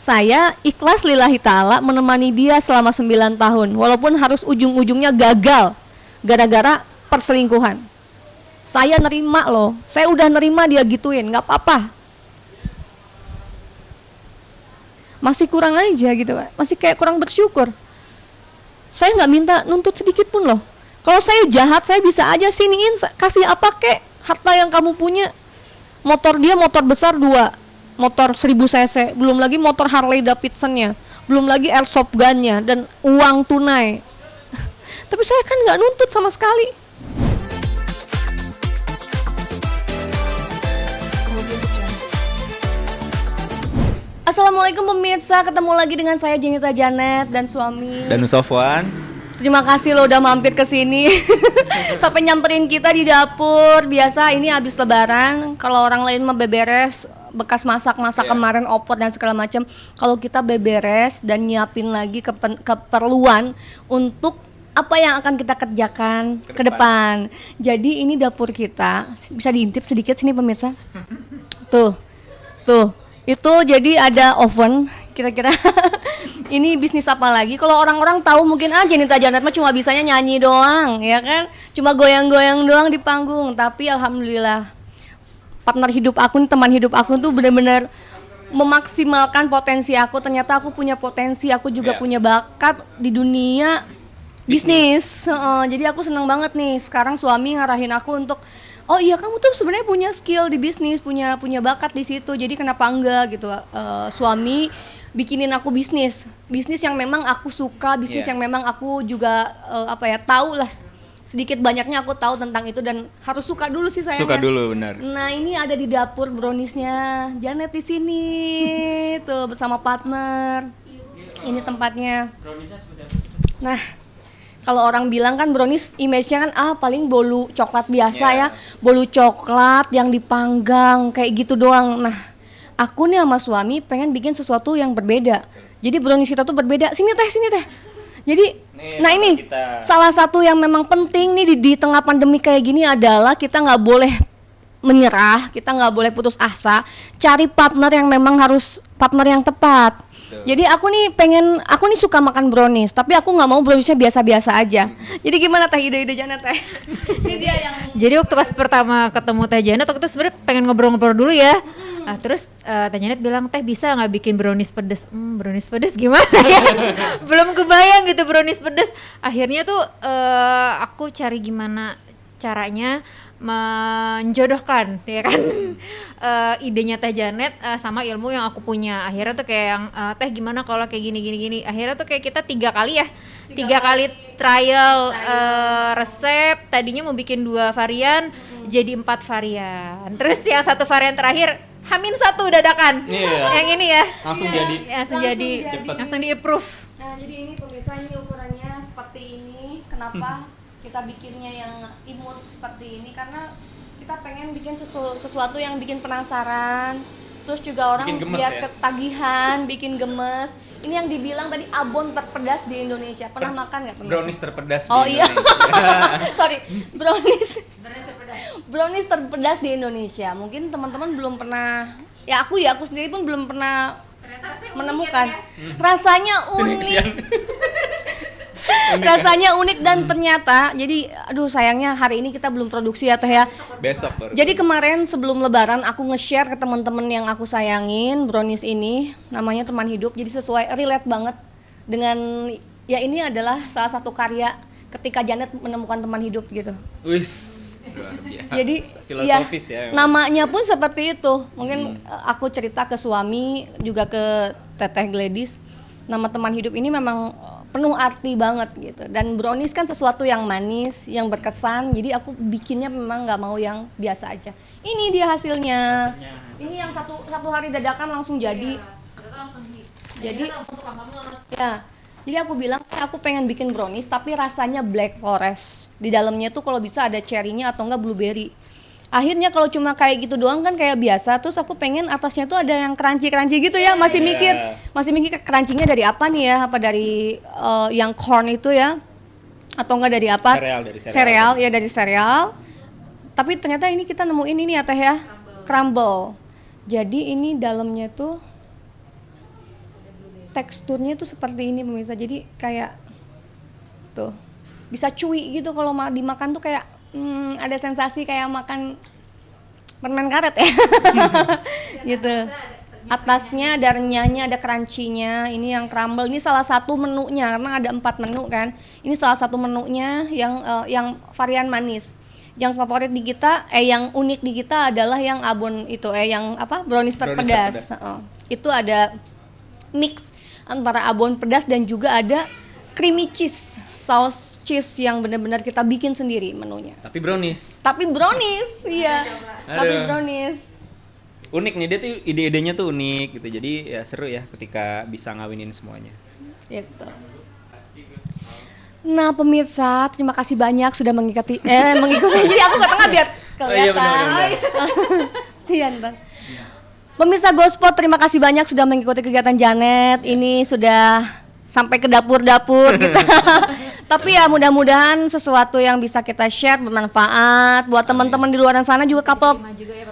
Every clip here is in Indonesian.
Saya ikhlas lillahi ta'ala menemani dia selama 9 tahun. Walaupun harus ujung-ujungnya gagal gara-gara perselingkuhan. Saya nerima loh. Saya udah nerima dia gituin, gak apa-apa. Masih kurang aja gitu, masih kayak kurang bersyukur. Saya gak minta nuntut sedikit pun loh. Kalau saya jahat, saya bisa aja siniin, kasih apa kek harta yang kamu punya. Motor dia motor besar 2, motor 1000 cc, belum lagi motor Harley Davidson-nya, belum lagi airsoft gun-nya, dan uang tunai. Tapi saya kan nggak nuntut sama sekali. Assalamualaikum pemirsa, ketemu lagi dengan saya Jenita Janet dan suami dan Sofwan. Terima kasih lo udah mampir ke sini. Sampai nyamperin kita di dapur. Biasa ini habis lebaran, kalau orang lain mah beberes bekas masak-masak kemarin opor dan segala macam. Kalau kita beberes dan nyiapin lagi keperluan untuk apa yang akan kita kerjakan ke depan. Jadi ini dapur kita, bisa diintip sedikit sini pemirsa. Tuh. Itu jadi ada oven, kira-kira ini bisnis apa lagi? Kalau orang-orang tahu mungkin aja Jenita Janet mah cuma bisanya nyanyi doang, ya kan? Cuma goyang-goyang doang di panggung. Tapi alhamdulillah partner hidup aku, teman hidup aku tuh benar-benar memaksimalkan potensi aku. Ternyata aku punya potensi, aku juga punya bakat di dunia bisnis. Jadi aku senang banget nih. Sekarang suami ngarahin aku untuk, oh iya kamu tuh sebenarnya punya skill di bisnis, punya bakat di situ. Jadi kenapa enggak gitu? Suami bikinin aku bisnis yang memang aku suka, bisnis yang memang aku juga tahu lah. Sedikit banyaknya aku tahu tentang itu dan harus suka dulu sih sayangnya. Suka dulu, benar. Nah ini ada di dapur browniesnya Janet di sini tuh bersama partner. Ini tempatnya. Nah kalau orang bilang kan brownies image-nya kan paling bolu coklat biasa ya, bolu coklat yang dipanggang kayak gitu doang. Nah aku nih sama suami pengen bikin sesuatu yang berbeda. Jadi brownies kita tuh berbeda. Sini teh. Jadi, ini salah satu yang memang penting nih di tengah pandemi kayak gini adalah kita nggak boleh menyerah, kita nggak boleh putus asa, cari partner yang memang harus partner yang tepat. Betul. Jadi aku nih suka makan brownies, tapi aku nggak mau browniesnya biasa-biasa aja. Jadi gimana teh ide-ide Janet teh? Jadi waktu pas pertama ketemu Teh Janet, waktu itu sebenarnya pengen ngobrol-ngobrol dulu ya. Terus Teh Janet bilang, Teh bisa nggak bikin brownies pedes? Brownies pedes gimana ya? Belum kebayang gitu brownies pedes. Akhirnya tuh aku cari gimana caranya menjodohkan ya kan idenya Teh Janet sama ilmu yang aku punya. Akhirnya tuh kayak yang Teh gimana kalau kayak gini. Akhirnya tuh kayak kita 3 kali trial resep. Tadinya mau bikin 2 varian jadi 4 varian. Terus yang 1 varian terakhir H-1 dadakan. Yang ini ya langsung di approve. Nah jadi ini pemirsa, ini ukurannya seperti ini. Kenapa kita bikinnya yang imut seperti ini? Karena kita pengen bikin sesuatu yang bikin penasaran, terus juga orang biar ketagihan, bikin gemes. Ini yang dibilang tadi abon terpedas di Indonesia. Pernah makan nggak? Brownies terpedas di Indonesia. Iya. Sorry, brownies terpedas di Indonesia. Mungkin teman-teman belum pernah. Ya aku sendiri pun belum pernah menemukan. Rasanya unik. Rasanya unik dan ternyata, jadi aduh sayangnya hari ini kita belum produksi ya Teh ya. Besok baru. Jadi kemarin sebelum lebaran aku nge-share ke teman-teman yang aku sayangin brownies ini, namanya Teman Hidup. Jadi sesuai, relate banget dengan ya ini adalah salah satu karya ketika Janet menemukan teman hidup gitu. Wis. Jadi filosofis ya. Namanya pun seperti itu. Mungkin aku cerita ke suami juga ke Teteh Gladys. Nama Teman Hidup ini memang penuh arti banget gitu. Dan brownies kan sesuatu yang manis, yang berkesan. Jadi aku bikinnya memang nggak mau yang biasa aja. Ini dia hasilnya. Ini yang satu hari dadakan langsung jadi. Jadi ya. Jadi aku bilang aku pengen bikin brownies tapi rasanya black forest. Di dalamnya tuh kalau bisa ada cherry-nya atau enggak blueberry. Akhirnya kalau cuma kayak gitu doang kan kayak biasa, terus aku pengen atasnya tuh ada yang crunchy gitu ya. Masih mikir crunchy-nya dari apa nih ya? Apa dari yang corn itu ya? Atau enggak dari apa? Sereal, ya dari sereal. Tapi ternyata ini kita nemuin ini ya Teh ya, crumble. Jadi ini dalamnya tuh teksturnya tuh seperti ini pemirsa. Jadi kayak tuh bisa cuy gitu kalau dimakan tuh kayak ada sensasi kayak makan permen karet ya. Gitu. Atasnya ada renyahnya, ada crunchy-nya. Ini yang crumble, ini salah satu menunya karena ada 4 menu kan. Ini salah satu menunya yang varian manis. Yang favorit di kita, yang unik di kita adalah yang abon itu, yang apa? Brownies terpedas. Itu ada mix antara abon pedas dan juga ada creamy cheese, saus cheese yang benar-benar kita bikin sendiri menunya. Tapi brownies. Iya. Tapi brownies. Unik nih, dia tuh ide-idenya tuh unik gitu. Jadi ya seru ya ketika bisa ngawinin semuanya. Gitu. Nah pemirsa, terima kasih banyak sudah mengikuti. Jadi aku ke tengah biar kelihatan. benar. Sian ntar. Pemirsa Gospot, terima kasih banyak sudah mengikuti kegiatan Janet. Ini sudah sampai ke dapur-dapur kita. Tapi ya mudah-mudahan sesuatu yang bisa kita share bermanfaat buat teman-teman di luar sana juga, couple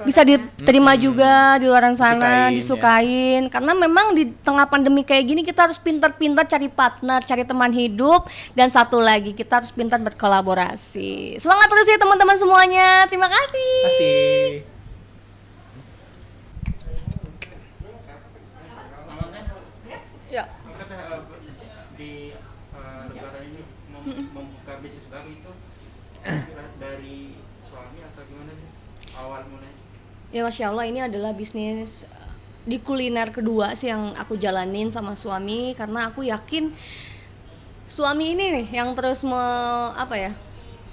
bisa diterima juga di luar sana, disukain. Karena memang di tengah pandemi kayak gini kita harus pintar-pintar cari partner, cari teman hidup, dan satu lagi kita harus pintar berkolaborasi. Semangat terus ya teman-teman semuanya. Terima kasih. Kasih. Ya. Di negara ini membuka bisnis baru itu dari suami atau gimana sih awal mulanya? Ya Masya Allah, ini adalah bisnis di kuliner kedua sih yang aku jalanin sama suami, karena aku yakin suami ini nih yang terus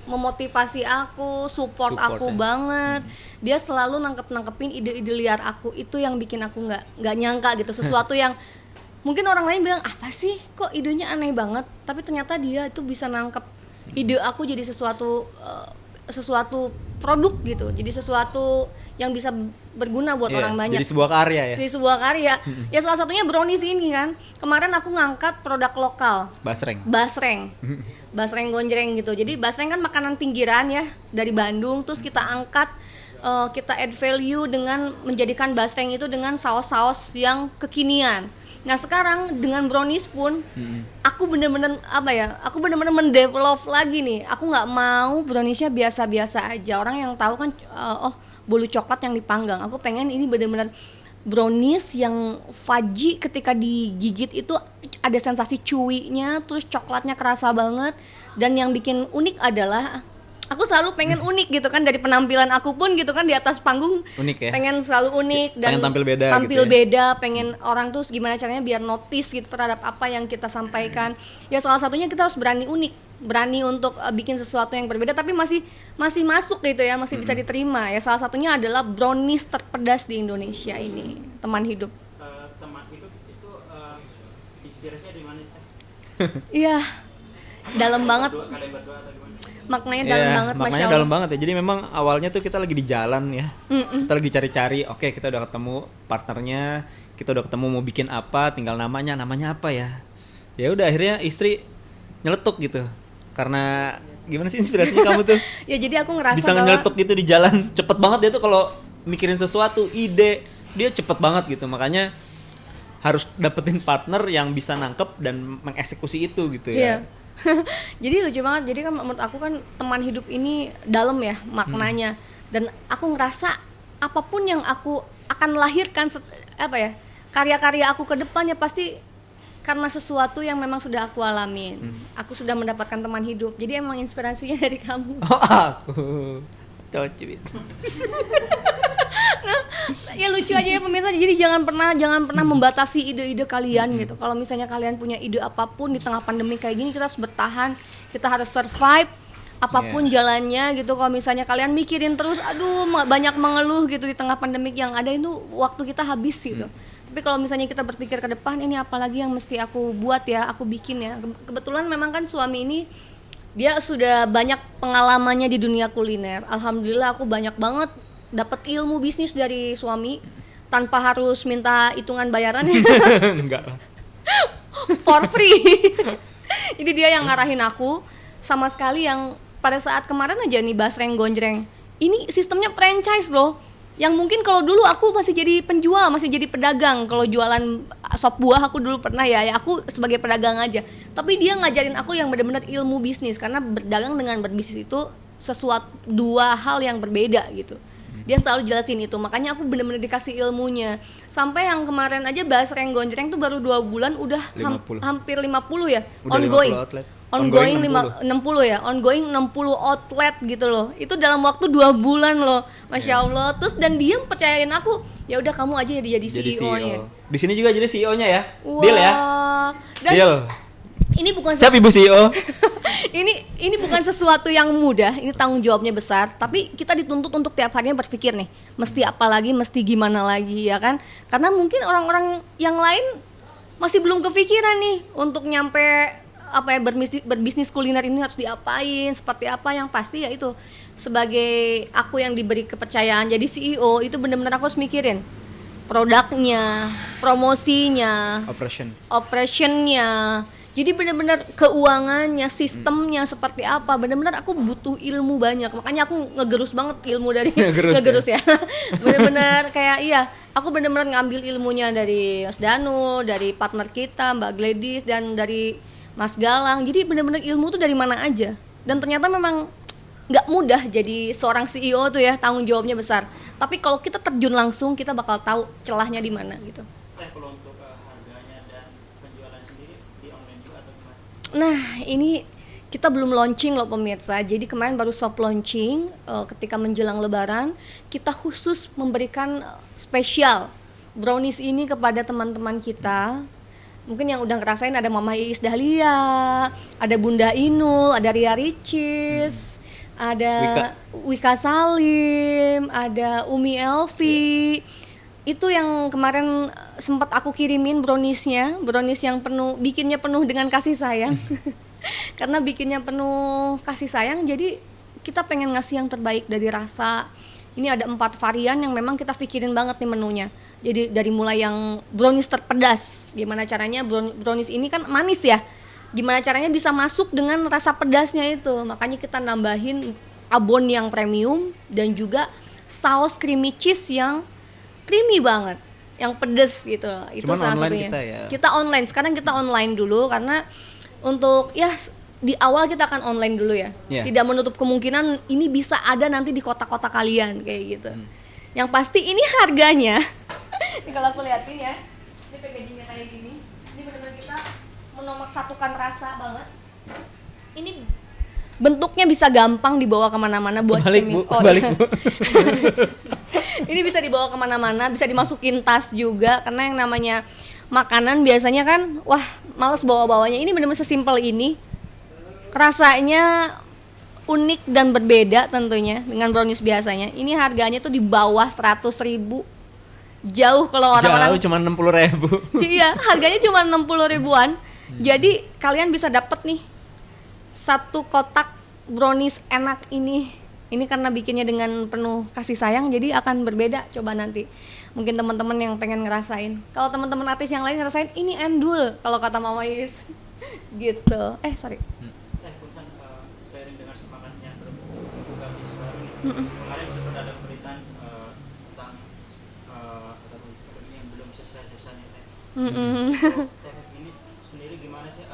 memotivasi aku, support aku banget. Dia selalu nangkepin ide-ide liar aku, itu yang bikin aku nggak nyangka gitu, sesuatu yang mungkin orang lain bilang apa sih kok idenya aneh banget, tapi ternyata dia itu bisa nangkep ide aku jadi sesuatu produk gitu, jadi sesuatu yang bisa berguna buat orang banyak. Jadi sebuah karya ya. Jadi sebuah karya. Ya salah satunya brownies ini kan. Kemarin aku ngangkat produk lokal. Basreng gonjreng gitu. Jadi basreng kan makanan pinggiran ya dari Bandung. Terus kita angkat, kita add value dengan menjadikan basreng itu dengan saus-saus yang kekinian. Nah sekarang dengan brownies pun aku bener-bener mendevelop lagi nih. Aku nggak mau browniesnya biasa-biasa aja. Orang yang tahu kan bolu coklat yang dipanggang. Aku pengen ini bener-bener brownies yang fudgy, ketika digigit itu ada sensasi chewy-nya, terus coklatnya kerasa banget. Dan yang bikin unik adalah aku selalu pengen unik gitu kan, dari penampilan aku pun gitu kan di atas panggung unik ya? Pengen selalu unik dan pengen tampil beda gitu ya? beda, pengen orang tuh gimana caranya biar notice gitu terhadap apa yang kita sampaikan. Ya salah satunya kita harus berani unik, berani untuk bikin sesuatu yang berbeda tapi masih masuk gitu ya, masih bisa diterima. Ya salah satunya adalah brownies terpedas di Indonesia ini, teman hidup. Teman hidup itu inspirasinya di mana sih? Iya, dalam banget. Kalian berdua atau gimana? Maknanya dalam banget, Masya maknanya Allah. dalam banget ya. Jadi memang awalnya tuh kita lagi di jalan ya. Kita lagi cari-cari, oke kita udah ketemu partnernya, kita udah ketemu mau bikin apa, tinggal namanya apa ya. Ya udah akhirnya istri nyeletuk gitu. Karena gimana sih inspirasinya kamu tuh? Ya jadi aku ngerasa bisa nyeletuk gitu di jalan, cepet banget dia tuh kalau mikirin sesuatu, ide, dia cepet banget gitu. Makanya harus dapetin partner yang bisa nangkep dan mengeksekusi itu gitu ya. Iya. Jadi lucu banget. Jadi kan menurut aku kan teman hidup ini dalam ya maknanya. Dan aku ngerasa apapun yang aku akan lahirkan karya-karya aku ke depannya pasti karena sesuatu yang memang sudah aku alamin. Aku sudah mendapatkan teman hidup. Jadi emang inspirasinya dari kamu. Oh aku cocok. Nah, ya lucu aja ya pemirsa. Jadi jangan pernah membatasi ide-ide kalian gitu. Kalau misalnya kalian punya ide apapun di tengah pandemi kayak gini, kita harus bertahan, kita harus survive apapun jalannya gitu. Kalau misalnya kalian mikirin terus, aduh banyak mengeluh gitu di tengah pandemik yang ada, itu waktu kita habis gitu. Tapi kalau misalnya kita berpikir ke depan, ini apalagi yang mesti aku buat ya, aku bikin ya. Kebetulan memang kan suami ini dia sudah banyak pengalamannya di dunia kuliner. Alhamdulillah aku banyak banget dapat ilmu bisnis dari suami tanpa harus minta hitungan bayarannya. Enggak lah. For free. Jadi dia yang ngarahin aku, sama sekali yang pada saat kemarin aja nih basreng gonjreng. Ini sistemnya franchise loh. Yang mungkin kalau dulu aku masih jadi penjual, masih jadi pedagang. Kalau jualan sop buah aku dulu pernah ya aku sebagai pedagang aja. Tapi dia ngajarin aku yang benar-benar ilmu bisnis, karena berdagang dengan berbisnis itu sesuatu dua hal yang berbeda gitu. Dia selalu jelasin itu, makanya aku benar-benar dikasih ilmunya. Sampai yang kemarin aja bahas Renggonjreng tuh baru 2 bulan udah 50. hampir 50 ya. Udah 50 ongoing. outlet. Ongoing Ongoing 60 ya, ongoing 60 outlet gitu loh. Itu dalam waktu 2 bulan loh, masya Allah. Terus dan dia percayain aku, ya udah kamu aja jadi CEO-nya. Di sini juga jadi CEO-nya ya. Wah. Deal ya. Dan Deal. ini bukan Siap Ibu CEO. ini bukan sesuatu yang mudah, ini tanggung jawabnya besar. Tapi kita dituntut untuk tiap harinya berpikir nih, mesti apa lagi, mesti gimana lagi ya kan? Karena mungkin orang-orang yang lain masih belum kepikiran nih untuk nyampe apa ya berbisnis kuliner ini harus diapain, seperti apa. Yang pasti ya itu sebagai aku yang diberi kepercayaan jadi CEO itu benar-benar aku harus mikirin produknya, promosinya, operationnya. Jadi benar-benar keuangannya, sistemnya seperti apa. Benar-benar aku butuh ilmu banyak. Makanya aku ngegerus banget ilmu dari ngegerus ya. Benar-benar kayak aku benar-benar ngambil ilmunya dari Mas Danu, dari partner kita Mbak Gladys, dan dari Mas Galang. Jadi benar-benar ilmu tuh dari mana aja. Dan ternyata memang nggak mudah jadi seorang CEO tuh ya, tanggung jawabnya besar. Tapi kalau kita terjun langsung, kita bakal tahu celahnya di mana gitu. Kalau untuk harganya dan penjualan sendiri di online juga atau gimana? Nah, ini kita belum launching loh pemirsa. Jadi kemarin baru soft launching ketika menjelang Lebaran. Kita khusus memberikan spesial brownies ini kepada teman-teman kita. Mungkin yang udah ngerasain ada Mama Iis Dahlia, ada Bunda Inul, ada Ria Ricis, ada Wika Salim, ada Umi Elvi. Itu yang kemarin sempat aku kirimin browniesnya, brownies yang bikinnya penuh dengan kasih sayang. Karena bikinnya penuh kasih sayang, jadi kita pengen ngasih yang terbaik dari rasa. Ini ada 4 varian yang memang kita pikirin banget nih menunya. Jadi dari mulai yang brownies terpedas, gimana caranya brownies ini kan manis ya, gimana caranya bisa masuk dengan rasa pedasnya itu. Makanya kita nambahin abon yang premium dan juga saus creamy cheese yang creamy banget, yang pedes gitu. Itu Cuman salah online satunya. kita ya. Kita online, sekarang kita online dulu karena untuk di awal kita akan online dulu ya. Yeah. Tidak menutup kemungkinan ini bisa ada nanti di kota-kota kalian kayak gitu. Yang pasti ini harganya. Ini kalau aku liatin ya, ini packagingnya kayak gini. Ini benar-benar kita menomorsatukan rasa banget. Ini bentuknya bisa gampang dibawa kemana-mana buat Balik, Bu. Ini bisa dibawa kemana-mana, bisa dimasukin tas juga. Karena yang namanya makanan biasanya kan, wah males bawa-bawanya. Ini benar-benar sesimpel ini. Rasanya unik dan berbeda tentunya dengan brownies biasanya. Ini harganya tuh di bawah 100.000. Jauh kalau orang-orang. Jauh cuma 60.000. Iya, harganya cuma 60 ribuan. Jadi kalian bisa dapet nih 1 kotak brownies enak ini. Ini karena bikinnya dengan penuh kasih sayang, jadi akan berbeda. Coba nanti mungkin teman-teman yang pengen ngerasain. Kalau teman-teman artis yang lain ngerasain, ini endul kalau kata Mama Is. Gitu. Sorry. Punten, seiring dengan semangatnya berbuka bisnis baru ini, kemarin sempat ada pemberitaan tentang yang belum selesai-selesainya teh. Teh ini sendiri gimana sih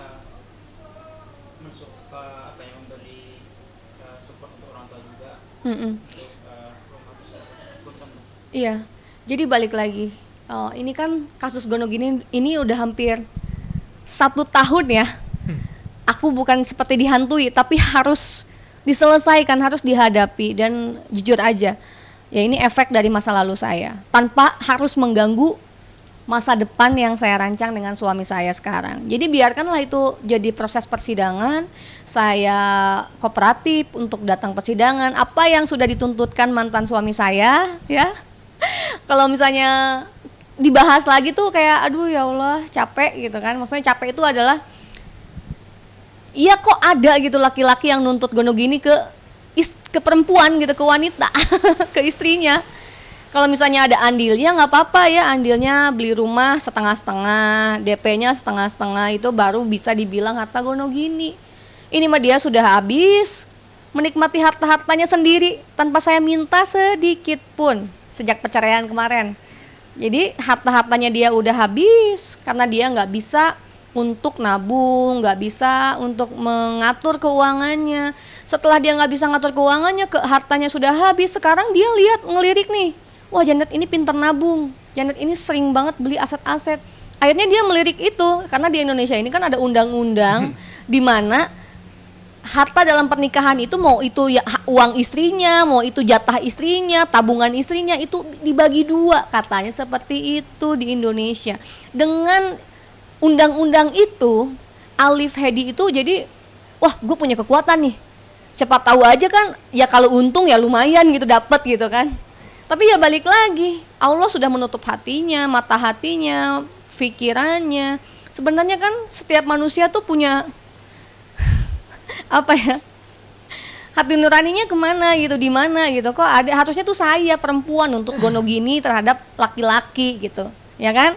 memberi support untuk orang tua juga untuk punten. Iya. Jadi balik lagi. Ini kan kasus Gonogini ini udah hampir 1 tahun ya. Aku bukan seperti dihantui, tapi harus diselesaikan, harus dihadapi. Dan jujur aja, ya ini efek dari masa lalu saya, tanpa harus mengganggu masa depan yang saya rancang dengan suami saya sekarang. Jadi biarkanlah itu jadi proses persidangan. Saya kooperatif untuk datang persidangan. Apa yang sudah dituntutkan mantan suami saya, ya. Kalau misalnya dibahas lagi tuh kayak aduh ya Allah capek gitu kan. Maksudnya capek itu adalah iya kok ada gitu laki-laki yang nuntut Gonogini ke perempuan gitu, ke wanita, ke istrinya. Kalau misalnya ada andilnya nggak apa-apa ya, andilnya beli rumah setengah-setengah, DP-nya setengah-setengah, itu baru bisa dibilang harta Gonogini. Ini mah dia sudah habis menikmati harta-hartanya sendiri tanpa saya minta sedikit pun. sejak perceraian kemarin. Jadi harta-hartanya dia udah habis karena dia nggak bisa untuk nabung, nggak bisa untuk mengatur keuangannya. Setelah dia nggak bisa ngatur keuangannya, hartanya sudah habis. Sekarang dia ngelirik nih, wah Janet ini pintar nabung, Janet ini sering banget beli aset-aset. Akhirnya dia melirik itu karena di Indonesia ini kan ada undang-undang di mana harta dalam pernikahan itu mau itu ya uang istrinya, mau itu jatah istrinya, tabungan istrinya itu dibagi 2 katanya seperti itu di Indonesia. Dengan undang-undang itu, Alif Hedi itu jadi wah gue punya kekuatan nih. Siapa tahu aja kan ya kalau untung ya lumayan gitu dapat gitu kan. Tapi ya balik lagi, Allah sudah menutup hatinya, mata hatinya, pikirannya. Sebenarnya kan setiap manusia tuh punya apa ya, hati nuraninya kemana gitu, di mana gitu, kok ada harusnya tuh saya perempuan untuk gonogini terhadap laki-laki gitu, ya kan,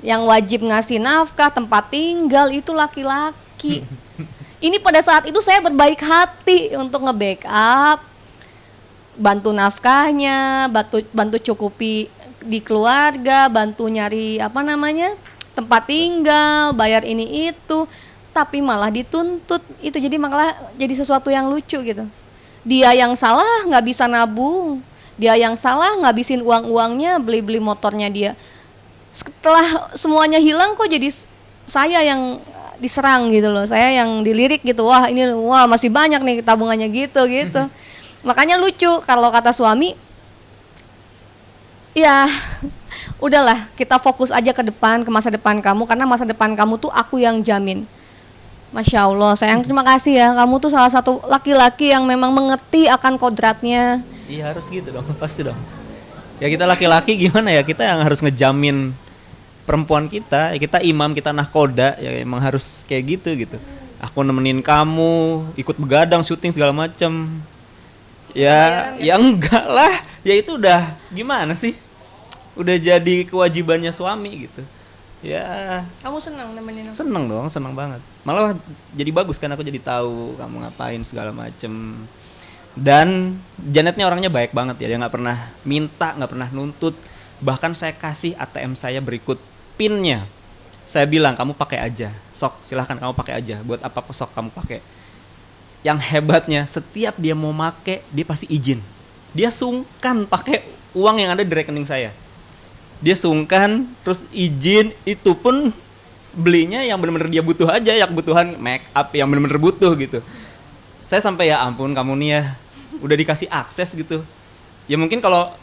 yang wajib ngasih nafkah, tempat tinggal itu laki-laki. Ini pada saat itu saya berbaik hati untuk nge-backup, bantu nafkahnya, bantu cukupi di keluarga, bantu nyari apa namanya tempat tinggal, bayar ini itu. Tapi malah dituntut itu, jadi malah jadi sesuatu yang lucu gitu. Dia yang salah nggak bisa nabung, dia yang salah ngabisin uangnya beli motornya dia. Setelah semuanya hilang kok jadi saya yang diserang gitu loh, saya yang dilirik gitu, wah ini wah masih banyak nih tabungannya gitu. Makanya lucu kalau kata suami, ya udahlah kita fokus aja ke depan, ke masa depan kamu, karena masa depan kamu tuh aku yang jamin. Masya Allah, sayang terima kasih ya, kamu tuh salah satu laki-laki yang memang mengerti akan kodratnya. Iya harus gitu dong, pasti dong. Ya kita laki-laki gimana ya, kita yang harus ngejamin perempuan kita, ya kita imam, kita nahkoda, ya emang harus kayak gitu. Aku nemenin kamu, ikut begadang, syuting segala macem. Ya enggak lah, ya itu udah gimana sih? Udah jadi kewajibannya suami gitu. Ya Kamu senang nemenin aku? seneng dong, seneng banget. Malah jadi bagus kan, aku jadi tahu kamu ngapain segala macem. Dan Janetnya orangnya baik banget ya, dia nggak pernah minta, nggak pernah nuntut. Bahkan saya kasih ATM saya berikut pinnya, saya bilang kamu pakai aja, sok silahkan kamu pakai aja, buat apa sok kamu pakai. Yang hebatnya setiap dia mau make dia pasti izin, dia sungkan pakai uang yang ada di rekening saya. Dia sungkan, terus izin, itu pun belinya yang benar-benar dia butuh aja, yang kebutuhan make up yang benar-benar butuh gitu. Saya sampai ya ampun kamu nih ya, udah dikasih akses gitu. Ya mungkin kalau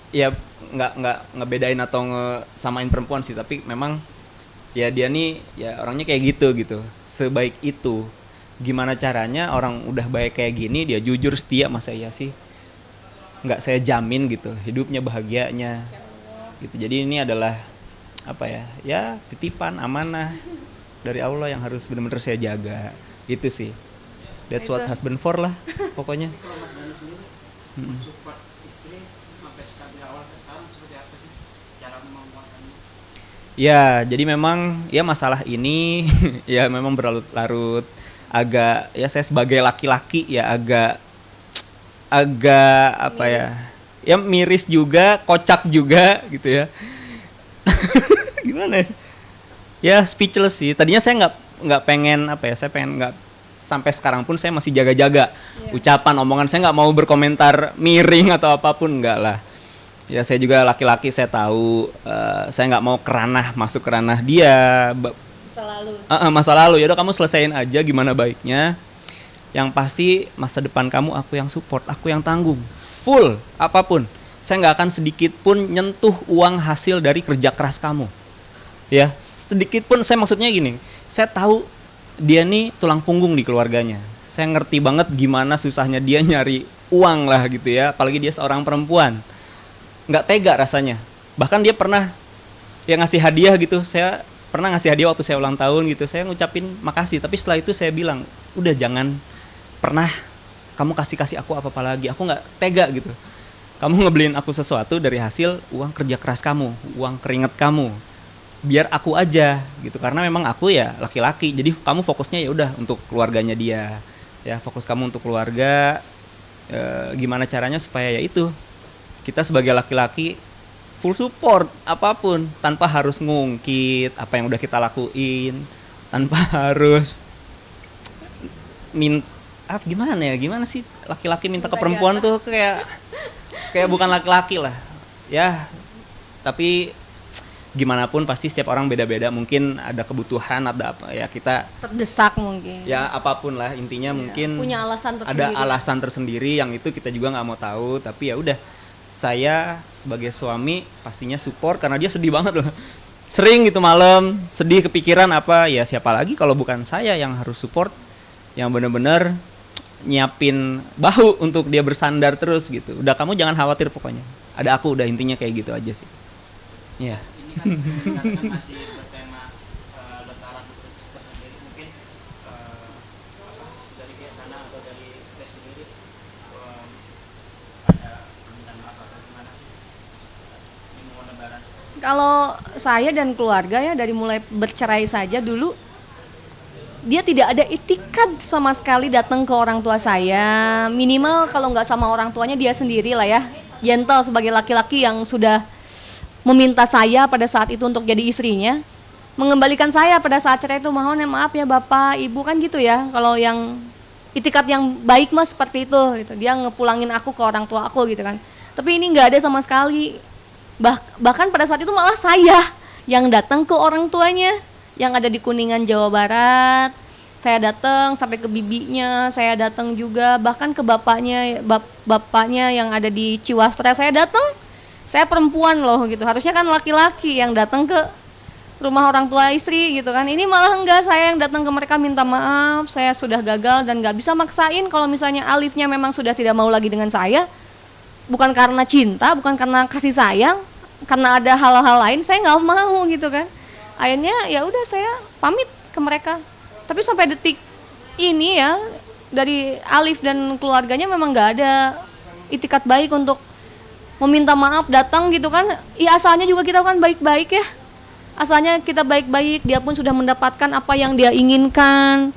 ya nggak ngebedain atau ngesamain perempuan sih, tapi memang ya dia nih ya orangnya kayak gitu, sebaik itu. Gimana caranya orang udah baik kayak gini dia jujur setia, masa iya sih? Nggak saya jamin gitu hidupnya bahagianya. Gitu. Jadi ini adalah apa ya? Ya titipan amanah dari Allah yang harus benar-benar saya jaga. Itu sih. That's what husband for lah pokoknya. Kalau Mas Dani sendiri support istri sampai dari awal ke sekarang seperti apa sih cara menguatkannya? Ya, jadi memang ya masalah ini ya memang berlarut-larut. Agak ya saya sebagai laki-laki ya agak apa miris. Ya miris juga, kocak juga gitu ya. Gimana ya? Ya speechless sih. Tadinya saya nggak pengen apa ya, saya pengen nggak, sampai sekarang pun saya masih jaga-jaga ucapan, omongan, saya nggak mau berkomentar miring atau apapun, nggak lah. Ya saya juga laki-laki, saya tahu saya nggak mau masuk ke ranah dia. Masa lalu ya udah kamu selesain aja gimana baiknya. Yang pasti masa depan kamu aku yang support, aku yang tanggung full apapun. Saya nggak akan sedikit pun nyentuh uang hasil dari kerja keras kamu. Ya sedikit pun, saya maksudnya gini, saya tahu dia nih tulang punggung di keluarganya. Saya ngerti banget gimana susahnya dia nyari uang lah gitu ya, apalagi dia seorang perempuan. Nggak tega rasanya. Bahkan dia pernah ya ngasih hadiah gitu. Saya pernah ngasih hadiah waktu saya ulang tahun gitu. Saya ngucapin makasih, tapi setelah itu saya bilang, udah jangan pernah kamu kasih aku apa-apa lagi. Aku nggak tega gitu. Kamu ngebeliin aku sesuatu dari hasil uang kerja keras kamu, uang keringat kamu. Biar aku aja gitu, karena memang aku ya laki-laki. Jadi kamu fokusnya ya udah untuk keluarganya dia. Ya fokus kamu untuk keluarga. Gimana caranya supaya ya itu kita sebagai laki-laki full support apapun tanpa harus ngungkit apa yang udah kita lakuin, tanpa harus gimana sih laki-laki minta ke perempuan tuh kayak bukan laki-laki lah ya. Tapi gimana pun pasti setiap orang beda-beda, mungkin ada kebutuhan, ada apa ya, kita Terdesak mungkin. ya apapun lah intinya, mungkin Punya alasan tersendiri. ada alasan tersendiri yang itu kita juga nggak mau tahu. Tapi ya udah, saya sebagai suami pastinya support karena dia sedih banget loh. Sering gitu malam sedih kepikiran apa, ya siapa lagi kalau bukan saya yang harus support, yang bener-bener nyiapin bahu untuk dia bersandar terus gitu. Udah, kamu jangan khawatir pokoknya, ada aku, udah, intinya kayak gitu aja sih. Iya. Ini kan masih bertema Lentera Putus tersendiri, mungkin dari pihak sana atau dari Teh sendiri ada permintaan maaf atau gimana sih ini mau lebaran? Kalau saya dan keluarga ya, dari mulai bercerai saja dulu, dia tidak ada itikat sama sekali datang ke orang tua saya. Minimal kalau nggak sama orang tuanya, dia sendiri lah ya, gentle sebagai laki-laki yang sudah meminta saya pada saat itu untuk jadi istrinya, mengembalikan saya pada saat cerai itu, mohon ya maaf ya Bapak, Ibu, kan gitu ya. Kalau yang itikat yang baik mas seperti itu gitu. Dia ngepulangin aku ke orang tua aku gitu kan. Tapi ini nggak ada sama sekali. Bahkan pada saat itu malah saya yang datang ke orang tuanya yang ada di Kuningan, Jawa Barat. Saya datang sampai ke bibinya, saya datang juga bahkan ke bapaknya yang ada di Ciwastra, saya datang. Saya perempuan loh gitu, harusnya kan laki-laki yang datang ke rumah orang tua istri gitu kan. Ini malah enggak, saya yang datang ke mereka minta maaf, saya sudah gagal dan nggak bisa maksain. Kalau misalnya Alifnya memang sudah tidak mau lagi dengan saya, bukan karena cinta, bukan karena kasih sayang, karena ada hal-hal lain, saya nggak mau gitu kan. Akhirnya ya udah, saya pamit ke mereka. Tapi sampai detik ini ya, dari Alif dan keluarganya memang nggak ada itikat baik untuk meminta maaf, datang gitu kan. Ya asalnya juga kita kan baik-baik ya, asalnya kita baik-baik. Dia pun sudah mendapatkan apa yang dia inginkan,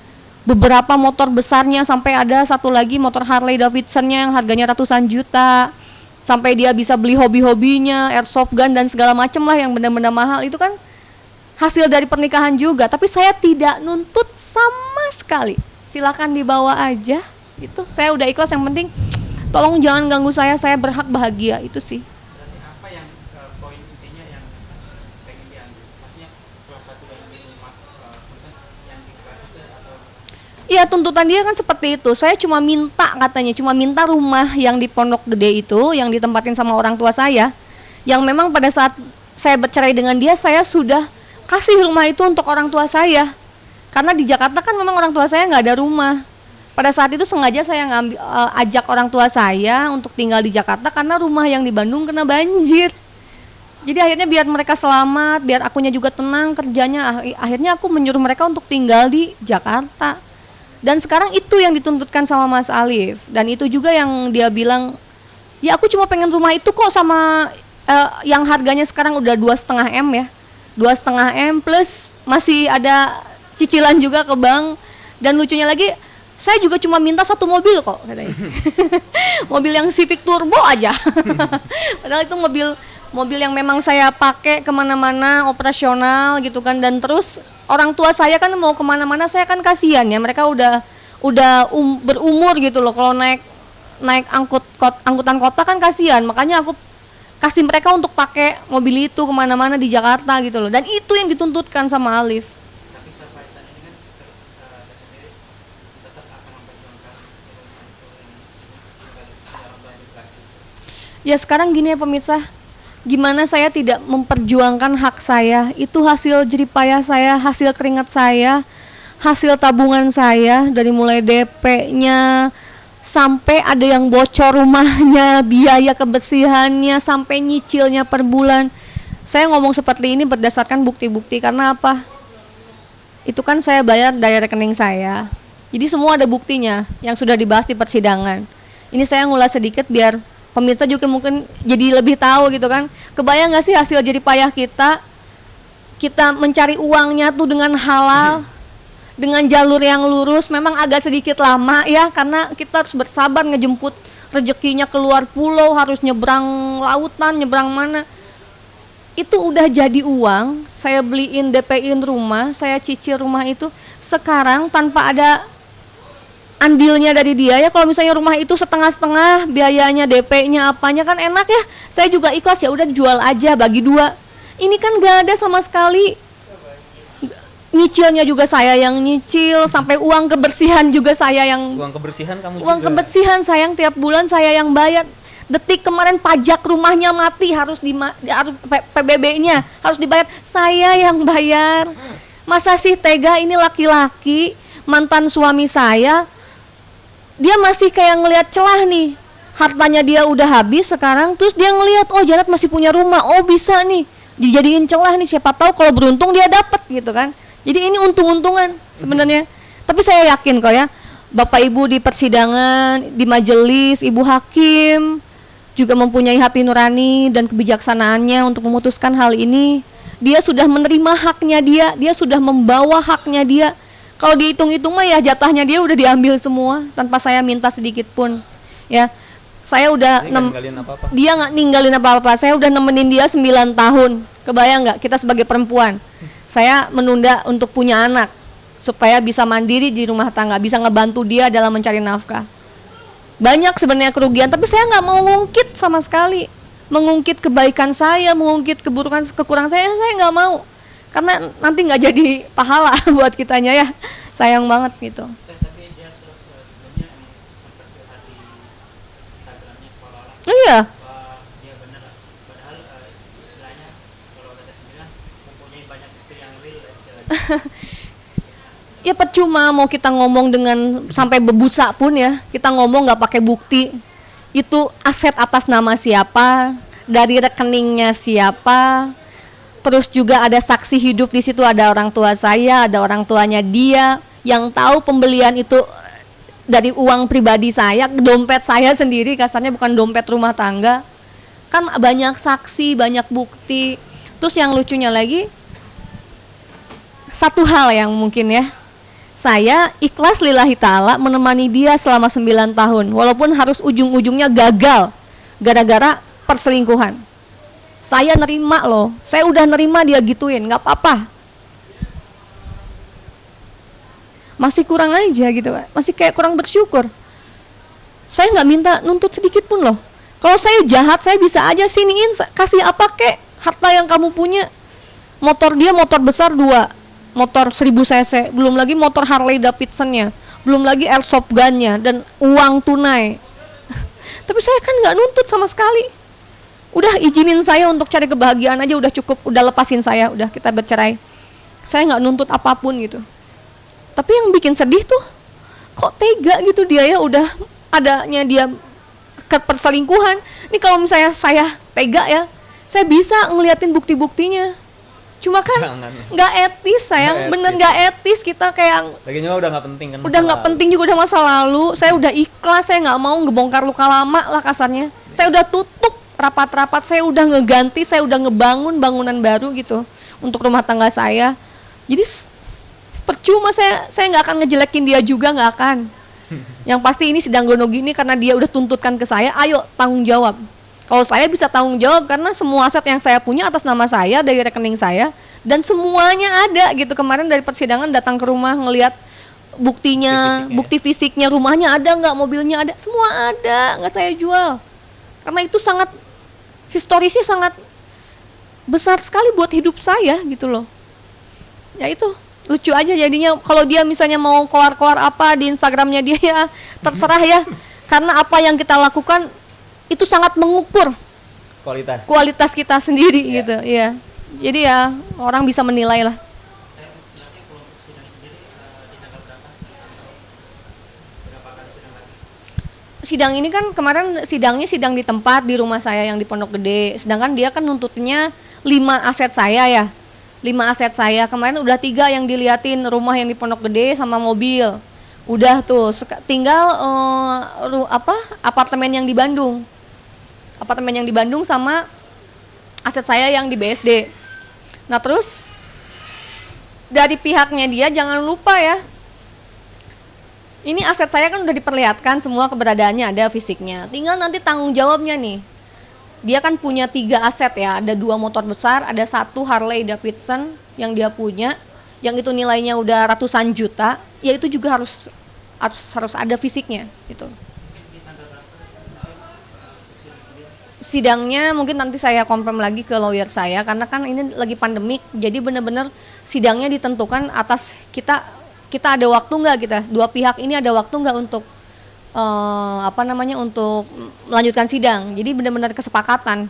beberapa motor besarnya, sampai ada satu lagi motor Harley Davidsonnya yang harganya ratusan juta, sampai dia bisa beli hobi-hobinya, airsoft gun dan segala macem lah yang benda-benda mahal. Itu kan hasil dari pernikahan juga. Tapi saya tidak nuntut sama sekali, silakan dibawa aja itu, saya udah ikhlas. Yang penting tolong jangan ganggu saya berhak bahagia, itu sih. Berarti apa yang poin intinya yang pengen diambil? Maksudnya salah satu dari rumah yang dikasih itu atau? Iya, tuntutan dia kan seperti itu. Saya cuma minta, katanya cuma minta rumah yang di Pondok Gede itu, yang ditempatin sama orang tua saya, yang memang pada saat saya bercerai dengan dia, saya sudah kasih rumah itu untuk orang tua saya. Karena di Jakarta kan memang orang tua saya nggak ada rumah. Pada saat itu sengaja saya ajak orang tua saya untuk tinggal di Jakarta karena rumah yang di Bandung kena banjir. Jadi akhirnya biar mereka selamat, biar akunya juga tenang kerjanya, akhirnya aku menyuruh mereka untuk tinggal di Jakarta. Dan sekarang itu yang dituntutkan sama Mas Alif. Dan itu juga yang dia bilang, ya aku cuma pengen rumah itu kok, sama yang harganya sekarang udah 2,5 M ya, 2,5 M plus masih ada cicilan juga ke bank. Dan lucunya lagi, saya juga cuma minta satu mobil kok katanya. Mobil yang Civic Turbo aja. Padahal itu mobil yang memang saya pakai kemana-mana, operasional gitu kan. Dan terus orang tua saya kan mau kemana-mana, saya kan kasihan ya, mereka udah berumur gitu loh. Kalau naik angkutan kota kan kasihan, makanya aku kasih mereka untuk pakai mobil itu kemana-mana di Jakarta gitu loh. Dan itu yang dituntutkan sama Alif. Tapi surprise ini kan sendiri tetap akan memperjuangkan Ya sekarang gini ya pemirsa, gimana saya tidak memperjuangkan hak saya? Itu hasil jeripayah saya, hasil keringat saya, hasil tabungan saya, dari mulai DP-nya sampai ada yang bocor rumahnya, biaya kebersihannya, sampai nyicilnya per bulan. Saya ngomong seperti ini berdasarkan bukti-bukti, karena apa? Itu kan saya bayar dari rekening saya. Jadi semua ada buktinya yang sudah dibahas di persidangan. Ini saya ngulas sedikit biar pemirsa juga mungkin jadi lebih tahu gitu kan. Kebayang gak sih hasil jeripayah kita mencari uangnya tuh dengan halal, dengan jalur yang lurus. Memang agak sedikit lama ya, karena kita harus bersabar ngejemput rezekinya keluar pulau, harus nyebrang lautan, nyebrang mana. Itu udah jadi uang, saya beliin DP-in rumah, saya cicil rumah itu. Sekarang tanpa ada andilnya dari dia ya, kalau misalnya rumah itu setengah-setengah biayanya, DP-nya apanya kan enak ya. Saya juga ikhlas, ya udah jual aja bagi dua. Ini kan gak ada sama sekali. Nyicilnya juga saya yang nyicil, sampai uang kebersihan juga saya yang Uang kebersihan kamu uang juga. kebersihan sayang tiap bulan saya yang bayar. Detik kemarin pajak rumahnya mati, harus PBB-nya harus dibayar, saya yang bayar. Masa sih tega, ini laki-laki mantan suami saya, dia masih kayak ngelihat celah nih, hartanya dia udah habis sekarang, terus dia ngelihat oh Janet masih punya rumah, oh bisa nih dijadiin celah nih, siapa tahu kalau beruntung dia dapet gitu kan. Jadi ini untung-untungan sebenarnya. Tapi saya yakin kok ya, Bapak Ibu di persidangan, di majelis, Ibu hakim juga mempunyai hati nurani dan kebijaksanaannya untuk memutuskan hal ini. Dia sudah menerima haknya dia sudah membawa haknya dia. Kalau dihitung-hitung mah ya jatahnya dia udah diambil semua tanpa saya minta sedikit pun. Ya, saya udah dia nggak ninggalin apa-apa. Saya udah nemenin dia 9 tahun. Kebayang nggak kita sebagai perempuan? Saya menunda untuk punya anak supaya bisa mandiri di rumah tangga, bisa ngebantu dia dalam mencari nafkah. Banyak sebenarnya kerugian, tapi saya nggak mau ngungkit sama sekali, mengungkit kebaikan saya, mengungkit keburukan kekurangan saya nggak mau, karena nanti nggak jadi pahala buat kitanya ya, sayang banget gitu. Tapi dia sebelumnya emang sempat curhat di Instagramnya seolah-olah Iya, bahwa dia benar, padahal istilahnya kalau kata sembilan mempunyai banyak bukti yang real istilahnya. ya percuma mau kita ngomong dengan sampai bebusa pun ya, kita ngomong nggak pakai bukti. Itu aset atas nama siapa, dari rekeningnya siapa, terus juga ada saksi hidup di situ, ada orang tua saya, ada orang tuanya dia yang tahu pembelian itu dari uang pribadi saya, dompet saya sendiri, kasarnya bukan dompet rumah tangga. Kan banyak saksi, banyak bukti. Terus yang lucunya lagi, satu hal yang mungkin ya, saya ikhlas lillahi ta'ala menemani dia selama 9 tahun walaupun harus ujung-ujungnya gagal gara-gara perselingkuhan. Saya nerima loh, saya udah nerima dia gituin, gak apa-apa. Masih kurang aja gitu, masih kayak kurang bersyukur. Saya gak minta nuntut sedikit pun loh. Kalau saya jahat, saya bisa aja siniin, kasih apa kek harta yang kamu punya. Motor dia motor besar 2, motor 1000 cc, belum lagi motor Harley Davidson-nya, belum lagi airsoft gun-nya, dan uang tunai. Tapi saya kan nggak nuntut sama sekali. Udah izinin saya untuk cari kebahagiaan aja udah cukup, udah lepasin saya, udah kita bercerai. Saya nggak nuntut apapun gitu. Tapi yang bikin sedih tuh, kok tega gitu dia ya, udah adanya dia ke perselingkuhan. Ini kalau misalnya saya tega ya, saya bisa ngeliatin bukti-buktinya. Cuma kan nggak etis sayang, bener nggak etis kita kayak. Lagian juga udah nggak penting kan. Udah nggak penting juga, udah masa lalu. Saya udah ikhlas, saya nggak mau ngebongkar luka lama lah kasarnya. Saya udah tutup rapat-rapat, saya udah ngeganti, saya udah ngebangun bangunan baru gitu untuk rumah tangga saya. Jadi percuma saya nggak akan ngejelekin dia juga, nggak akan. Yang pasti ini sidang gono gini karena dia udah tuntutkan ke saya, ayo tanggung jawab. Kalau saya bisa tanggung jawab karena semua aset yang saya punya atas nama saya dari rekening saya dan semuanya ada gitu. Kemarin dari persidangan datang ke rumah ngelihat buktinya, bukti fisiknya, rumahnya ada nggak, mobilnya ada, semua ada, nggak saya jual. Karena itu sangat historisnya sangat besar sekali buat hidup saya gitu loh. Ya itu lucu aja jadinya kalau dia misalnya mau keluar-keluar apa di Instagramnya dia ya terserah ya. Karena apa yang kita lakukan itu sangat mengukur kualitas kita sendiri gitu ya. Jadi ya orang bisa menilai lah. Nanti kalau untuk sidang sendiri di tanggal berapa? Berapa kali sidang lagi? Sidang ini kan kemarin sidang di tempat di rumah saya yang di Pondok Gede. Sedangkan dia kan nuntutnya 5 aset saya ya. 5 aset saya. Kemarin udah 3 yang diliatin, rumah yang di Pondok Gede sama mobil. Udah tuh tinggal apartemen yang di Bandung. Apartemen yang di Bandung sama aset saya yang di BSD. Nah terus dari pihaknya dia jangan lupa ya, Ini aset saya kan udah diperlihatkan semua keberadaannya, ada fisiknya. Tinggal nanti tanggung jawabnya nih. Dia kan punya 3 aset ya, ada 2 motor besar, ada 1 Harley Davidson yang dia punya, yang itu nilainya udah ratusan juta, ya itu juga harus ada fisiknya gitu. Sidangnya mungkin nanti saya confirm lagi ke lawyer saya, karena kan ini lagi pandemik, jadi benar-benar sidangnya ditentukan atas kita ada waktu nggak, kita dua pihak ini ada waktu nggak untuk untuk melanjutkan sidang. Jadi benar-benar kesepakatan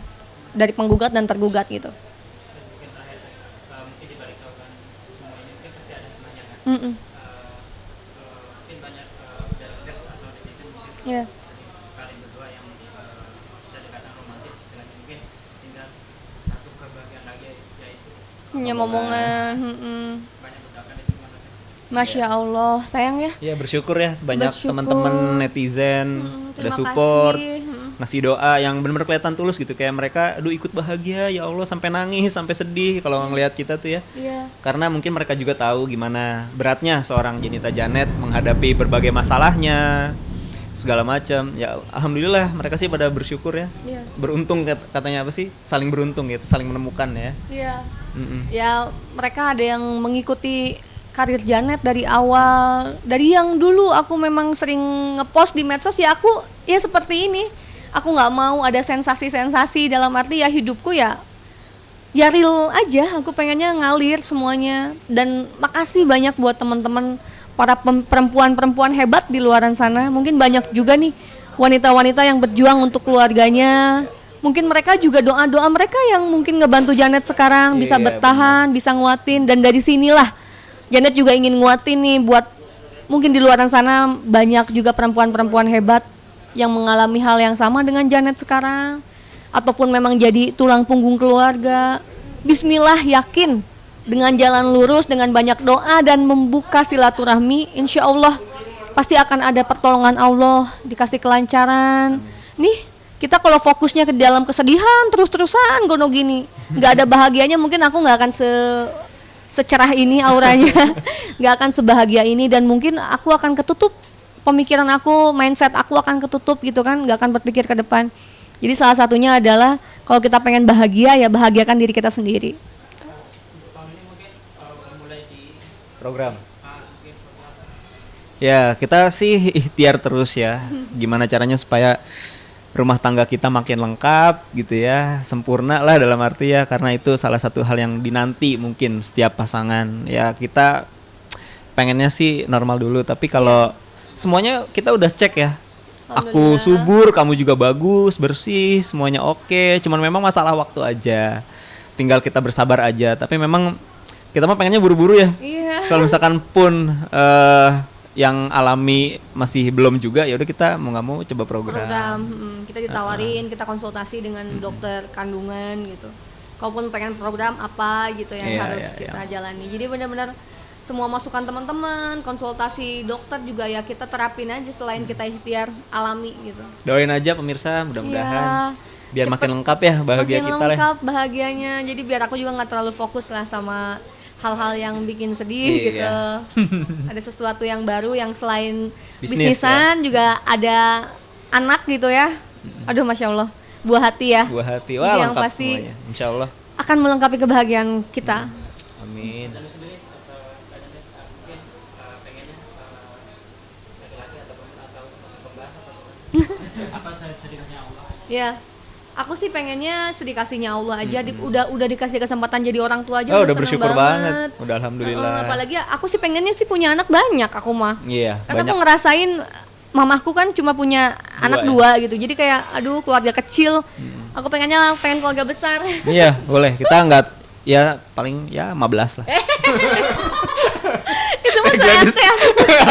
dari penggugat dan tergugat gitu. Mungkin terakhir, mungkin dibalik semua ini mungkin pasti ada yang nanya kan. Mungkin banyak dari fans atau netizen mungkin Yeah. kalian berdua yang bisa dikatakan romantis, istilahnya mungkin tinggal satu kebahagiaan lagi, yaitu Punya momongan. banyak ledakan. Itu gimana? Masya Allah, sayang ya. Ya bersyukur ya banyak Bersyukur. teman-teman netizen udah terima support, kasih. ngasih doa yang benar-benar kelihatan tulus gitu, kayak mereka aduh ikut bahagia ya Allah sampai nangis sampai sedih kalau ngelihat kita tuh ya. Iya. Karena mungkin mereka juga tahu gimana beratnya seorang Jenita Janet menghadapi berbagai masalahnya segala macam. Ya alhamdulillah mereka sih pada bersyukur ya. Iya. Beruntung katanya apa sih? Saling beruntung gitu, saling menemukan ya. Iya. Mm-mm. Ya mereka ada yang mengikuti karir Janet dari awal, dari yang dulu aku memang sering ngepost di medsos ya, aku ya seperti ini, aku nggak mau ada sensasi-sensasi, dalam arti ya hidupku ya real aja, aku pengennya ngalir semuanya. Dan makasih banyak buat teman-teman para perempuan-perempuan hebat di luaran sana, mungkin banyak juga nih wanita-wanita yang berjuang untuk keluarganya. Mungkin mereka juga doa-doa mereka yang mungkin ngebantu Janet sekarang bisa Iya, bertahan, bisa nguatin. Dan dari sinilah Janet juga ingin nguatin nih buat mungkin di luaran sana banyak juga perempuan-perempuan hebat yang mengalami hal yang sama dengan Janet sekarang, ataupun memang jadi tulang punggung keluarga. Bismillah, yakin dengan jalan lurus, dengan banyak doa dan membuka silaturahmi, insya Allah pasti akan ada pertolongan Allah, dikasih kelancaran. Nih kita kalau fokusnya ke dalam kesedihan terus-terusan gono gini, nggak ada bahagianya, mungkin aku nggak akan secerah ini auranya, nggak akan sebahagia ini, dan mungkin aku akan ketutup pemikiran aku, mindset aku akan ketutup gitu kan, nggak akan berpikir ke depan. Jadi salah satunya adalah kalau kita pengen bahagia ya bahagiakan diri kita sendiri. Tahun ini mungkin mulai di Program. mungkin program Ya kita sih ikhtiar terus ya, gimana caranya supaya rumah tangga kita makin lengkap gitu ya, sempurna lah dalam arti ya, karena itu salah satu hal yang dinanti mungkin setiap pasangan. Ya kita pengennya sih normal dulu, tapi kalau semuanya kita udah cek ya, aku subur, kamu juga bagus, bersih, semuanya oke, cuman memang masalah waktu aja, tinggal kita bersabar aja. Tapi memang kita mah pengennya buru-buru ya. Iya. Kalau misalkan pun yang alami masih belum juga, ya udah kita mau nggak mau coba program. Kita ditawarin, kita konsultasi dengan dokter kandungan gitu. Kalaupun pengen program apa gitu yang Iya, harus iya, kita jalani. Jadi benar-benar semua masukan teman-teman, konsultasi dokter juga ya kita terapin aja selain kita ikhtiar alami gitu. Doain aja pemirsa, mudah-mudahan biar cepet, makin lengkap ya bahagia makin kita lah. lengkap bahagianya. Jadi biar aku juga nggak terlalu fokus lah sama hal-hal yang bikin sedih Iya. gitu. Ada sesuatu yang baru yang selain Bisnis, bisnisan juga ada anak gitu ya. Aduh masya Allah, buah hati ya. Buah hati, Jadi wah yang lengkap pasti semuanya, insya Allah. akan melengkapi kebahagiaan kita. Amin. Sendiri atau Janet mungkin pengennya laki-laki atau perempuan atau masuk kembar atau apa sedikasnya Allah. Ya, aku sih pengennya sedikasihnya Allah aja. Udah dikasih kesempatan jadi orang tua aja. Oh, udah seneng bersyukur banget. Udah alhamdulillah. Apalagi aku sih pengennya sih punya anak banyak aku mah. Iya, Karena banyak. aku ngerasain mamahku kan cuma punya anak ya? 2 gitu. Jadi kayak aduh keluarga kecil. Aku pengen keluarga besar. Iya, boleh. Kita nggak ya paling ya 15 lah. Itu mah CRT ya.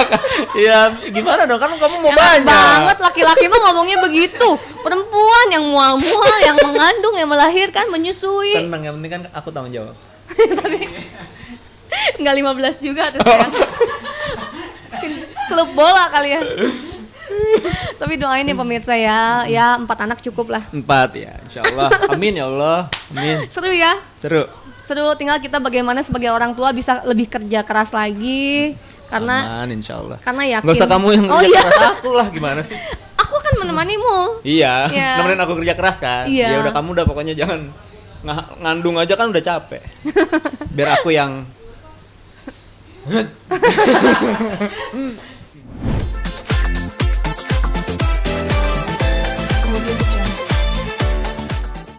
Ya gimana dong, kan kamu mau Enak banyak. banget laki-laki mah ngomongnya begitu. Perempuan yang mual-mual, yang mengandung, yang melahirkan, menyusui. Tenang, yang penting kan aku tanggung jawab. Enggak 15 juga tuh sayang. Klub bola kali ya. Tapi doain ya pemirsa ya, 4 anak cukup lah. 4 ya, insya Allah. Amin ya Allah. Amin. Seru ya. Seru. Seru, tinggal kita bagaimana sebagai orang tua bisa lebih kerja keras lagi karena Aman, insya Allah. karena yakin. Nggak usah kamu yang Oh, kerja iya. keras, aku lah gimana sih? Aku kan menemanimu. Iya, Iya. nemenin aku kerja keras kan. Iya. Ya udah kamu udah pokoknya jangan ngandung aja kan udah capek. Biar aku yang